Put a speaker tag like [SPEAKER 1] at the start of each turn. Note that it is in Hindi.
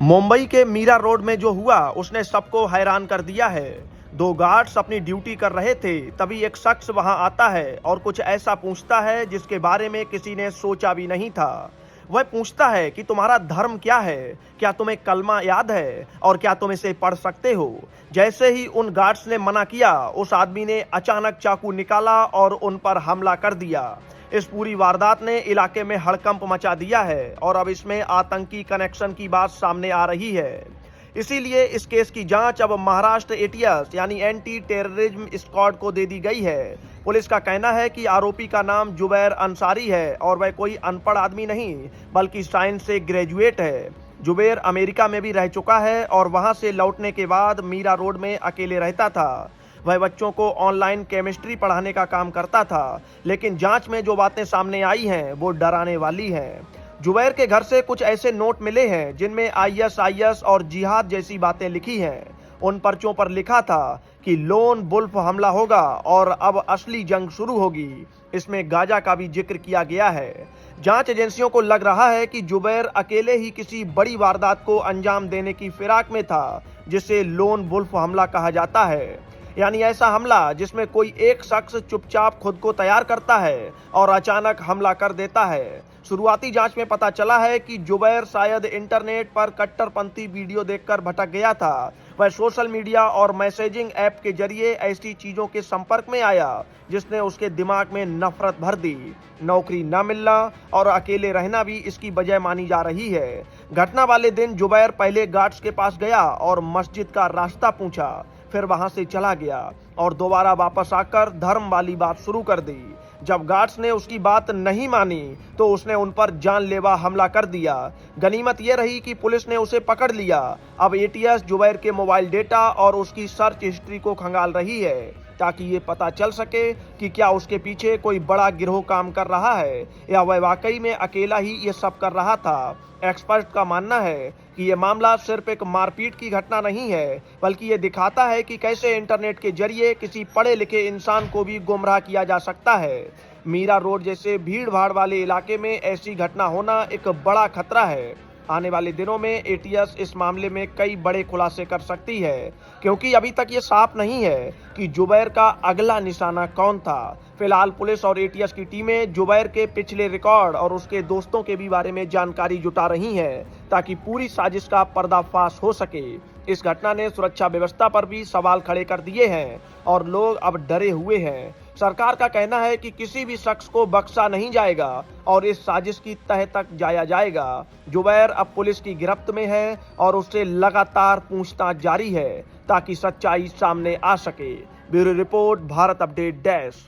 [SPEAKER 1] मुंबई के मीरा रोड में जो हुआ उसने सबको हैरान कर दिया है। दो गार्ड्स अपनी ड्यूटी कर रहे थे, तभी एक शख्स वहां आता है और कुछ ऐसा पूछता है जिसके बारे में किसी ने सोचा भी नहीं था। वह पूछता है कि तुम्हारा धर्म क्या है, क्या तुम्हें कलमा याद है और क्या तुम इसे पढ़ सकते हो। जैसे ही उन गार्ड्स ने मना किया, उस आदमी ने अचानक चाकू निकाला और उन पर हमला कर दिया। इस पूरी वारदात ने इलाके में हड़कंप मचा दिया है और अब इसमें आतंकी कनेक्शन की बात सामने आ रही है। इसीलिए इस केस की जांच अब महाराष्ट्र एटीएस यानी एंटी टेररिज्म स्क्वाड को दे दी गई है। पुलिस का कहना है कि आरोपी का नाम जुबैर अंसारी है और वह कोई अनपढ़ आदमी नहीं बल्कि साइंस से ग्रेजुएट है। जुबैर अमेरिका में भी रह चुका है और वहां से लौटने के बाद मीरा रोड में अकेले रहता था। वह बच्चों को ऑनलाइन केमिस्ट्री पढ़ाने का काम करता था, लेकिन जांच में जो बातें सामने आई हैं वो डराने वाली हैं। जुबैर के घर से कुछ ऐसे नोट मिले हैं जिनमें आईएसआईएस और जिहाद जैसी बातें लिखी हैं। उन पर्चों पर लिखा था कि लोन वुल्फ हमला होगा और अब असली जंग शुरू होगी। इसमें गाजा का भी जिक्र किया गया है। जांच एजेंसियों को लग रहा है कि जुबैर अकेले ही किसी बड़ी वारदात को अंजाम देने की फिराक में था, जिसे लोन वुल्फ हमला कहा जाता है। यानी ऐसा हमला जिसमें कोई एक शख्स चुपचाप खुद को तैयार करता है और अचानक हमला कर देता है। शुरुआती जांच में पता चला है कि जुबैर शायद इंटरनेट पर कट्टरपंथी वीडियो देखकर भटक गया था। वह सोशल मीडिया और मैसेजिंग ऐप के जरिए ऐसी चीजों के संपर्क में आया जिसने उसके दिमाग में नफरत भर दी। नौकरी न मिलना और अकेले रहना भी इसकी वजह मानी जा रही है। घटना वाले दिन जुबैर पहले गार्ड्स के पास गया और मस्जिद का रास्ता पूछा, फिर वहां से चला गया और दोबारा वापस आकर धर्म वाली बात शुरू कर दी। जब गार्ड्स ने उसकी बात नहीं मानी तो उसने उन पर जानलेवा हमला कर दिया। गनीमत यह रही कि पुलिस ने उसे पकड़ लिया। अब एटीएस जुबैर के मोबाइल डेटा और उसकी सर्च हिस्ट्री को खंगाल रही है ताकि ये पता चल सके कि क्या उसके पीछे कोई बड़ा गिरोह काम कर रहा है या वह वाकई में अकेला ही ये सब कर रहा था। एक्सपर्ट का मानना है कि ये मामला सिर्फ एक मारपीट की घटना नहीं है, बल्कि ये दिखाता है कि कैसे इंटरनेट के जरिए किसी पढ़े लिखे इंसान को भी गुमराह किया जा सकता है। मीरा रोड जैसे भीड़ भाड़ वाले इलाके में ऐसी घटना होना एक बड़ा खतरा है। आने वाले दिनों में एटीएस इस मामले में कई बड़े खुलासे कर सकती है, क्योंकि अभी तक ये साफ नहीं है कि जुबैर का अगला निशाना कौन था। फिलहाल पुलिस और एटीएस की टीमें जुबैर के पिछले रिकॉर्ड और उसके दोस्तों के भी बारे में जानकारी जुटा रही हैं ताकि पूरी साजिश का पर्दाफाश हो सके। इस घटना ने सुरक्षा व्यवस्था पर भी सवाल खड़े कर दिए हैं और लोग अब डरे हुए हैं। सरकार का कहना है कि किसी भी शख्स को बख्शा नहीं जाएगा और इस साजिश की तह तक जाया जाएगा। जुबैर अब पुलिस की गिरफ्त में है और उससे लगातार पूछताछ जारी है ताकि सच्चाई सामने आ सके। Bureau report, Bharat update dash.